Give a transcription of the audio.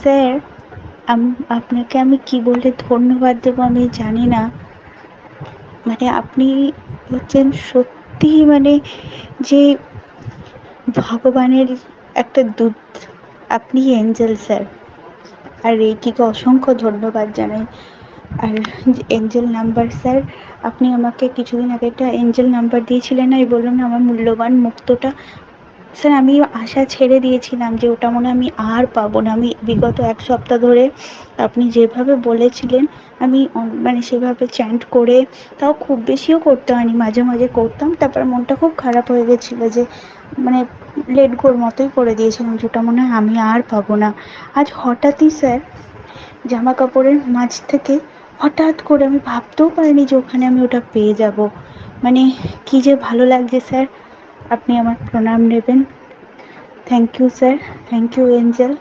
Sir, আপনাকে আমি কি বলে ধন্যবাদ দেবো আমি জানি না। মানে আপনি হচ্ছেন সত্যি মানে যে ভগবানের একটা দূত। আপনি এঞ্জেল স্যার। আর রেইকিকে অসংখ্য ধন্যবাদ জানাই। আর এঞ্জেল নাম্বার স্যার, আপনি আমাকে কিছুদিন আগে একটা এঞ্জেল নাম্বার দিয়েছিলেন, আমি বললাম না আমার মূল্যবান মুক্তটা। স্যার আমি আশা ছেড়ে দিয়েছিলাম যে ওটা মনে আমি আর পাবো না। আমি বিগত 1 সপ্তাহ ধরে আপনি যেভাবে বলেছিলেন আমি মানে সেভাবে চ্যান্ট করে, তাও খুব বেশিও করতে হয়নি, মাঝে মাঝে করতাম, তারপর মনটা খুব খারাপ হয়ে গেছিলো যে মানে লেট গোর মতোই করে দিয়েছিলাম, যেটা মনে হয় আমি আর পাবো না। আজ হঠাৎই স্যার জামা কাপড়ের মাঝ থেকে হঠাৎ করে আমি ভাবতেও পারিনি যে ওখানে আমি ওটা পেয়ে যাব। মানে কি যে ভালো লাগছে স্যার। আপনি আমার প্রণাম নেবেন। Thank you sir, thank you Angel.